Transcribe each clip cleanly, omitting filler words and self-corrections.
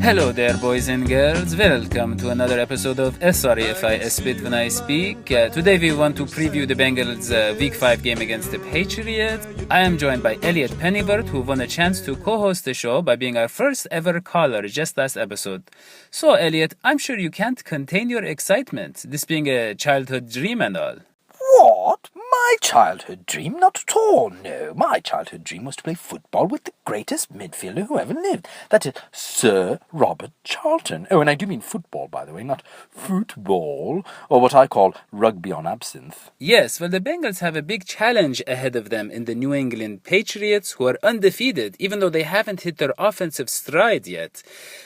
Hello there, boys and girls. Welcome to another episode of Sorry If I Spit When I Speak. Today we want to preview the Bengals' Week 5 game against the Patriots. I am joined by Eliott Pennyworth, who won a chance to co-host the show by being our first ever caller just last episode. So, Eliott, I'm sure you can't contain your excitement, this being a childhood dream and all. What? My childhood dream? Not at all, no. My childhood dream was to play football with the greatest midfielder who ever lived. That is Sir Robert Charlton. Oh, and I do mean football, by the way, not football, or what I call rugby on absinthe. Yes, well, the Bengals have a big challenge ahead of them in the New England Patriots, who are undefeated, even though they haven't hit their offensive stride yet.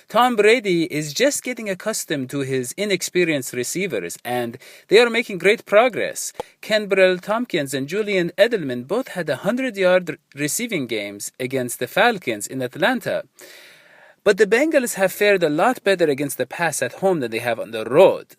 Tom Brady is just getting accustomed to his inexperienced receivers, and they are making great progress. Kenbrell Tompkins and Julian Edelman both had 100-yard receiving games against the Falcons in Atlanta. But the Bengals have fared a lot better against the pass at home than they have on the road.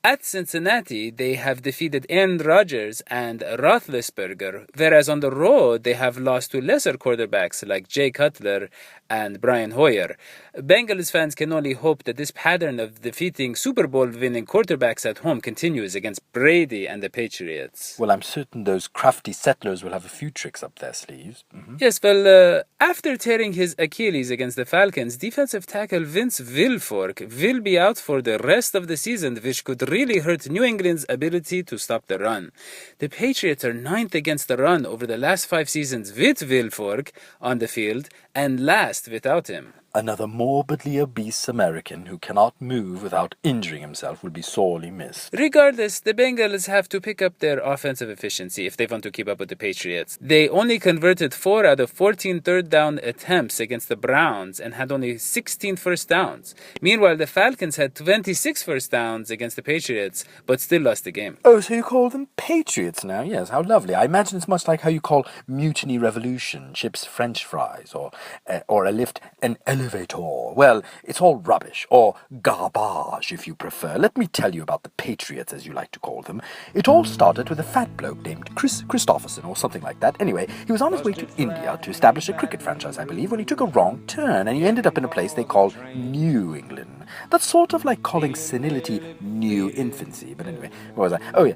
At Cincinnati, they have defeated Aaron Rodgers and Roethlisberger, whereas on the road, they have lost to lesser quarterbacks like Jay Cutler and Brian Hoyer. Bengals fans can only hope that this pattern of defeating Super Bowl-winning quarterbacks at home continues against Brady and the Patriots. Well, I'm certain those crafty settlers will have a few tricks up their sleeves. Yes, well, after tearing his Achilles against the Falcons, defensive tackle Vince Wilfork will be out for the rest of the season, which could really hurt New England's ability to stop the run. The Patriots are 9th against the run over the last 5 seasons with Wilfork on the field and last without him. Another morbidly obese American who cannot move without injuring himself will be sorely missed. Regardless, the Bengals have to pick up their offensive efficiency if they want to keep up with the Patriots. They only converted 4 out of 14 third down attempts against the Browns and had only 16 first downs. Meanwhile, the Falcons had 26 first downs against the Patriots, but still lost the game. Oh, so you call them Patriots now? Yes, how lovely. I imagine it's much like how you call Mutiny Revolution chips French fries, or a lift an elevator. Well, it's all rubbish, or garbage if you prefer. Let me tell you about the Patriots, as you like to call them. It all started with a fat bloke named Chris Christopherson, or something like that. Anyway, he was on his way to India to establish a cricket franchise, I believe, when he took a wrong turn, and he ended up in a place they call New England. That's sort of like calling senility new infancy. But anyway, what was I? Oh, yeah.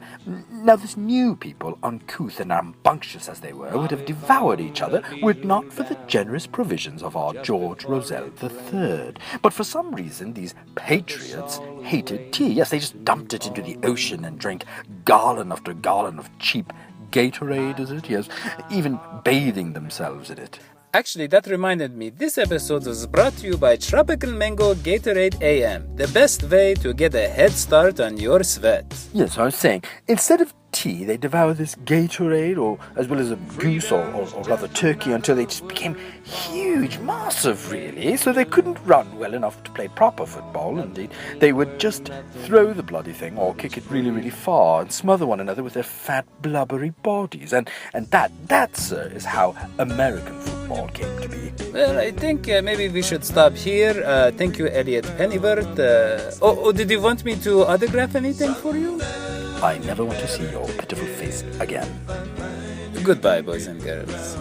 Now, this new people, uncouth and rambunctious as they were, would have devoured each other were it not for the generous provisions of our George Roselle III. But for some reason, these patriots hated tea. Yes, they just dumped it into the ocean and drank gallon after gallon of cheap Gatorade, is it? Yes, even bathing themselves in it. Actually, that reminded me, this episode was brought to you by Tropical Mango Gatorade AM, the best way to get a head start on your sweat. Yes, I was saying, instead of tea, they devoured this Gatorade, or as well as a goose, or rather turkey, until they just became huge, massive, really. So they couldn't run well enough to play proper football, and they would just throw the bloody thing, or kick it really, really far, and smother one another with their fat, blubbery bodies. And that, sir, is how American football came to be. Well, I think maybe we should stop here. Thank you, Eliott Pennyworth. Did you want me to autograph anything for you? I never want to see your pitiful face again. Goodbye, boys and girls.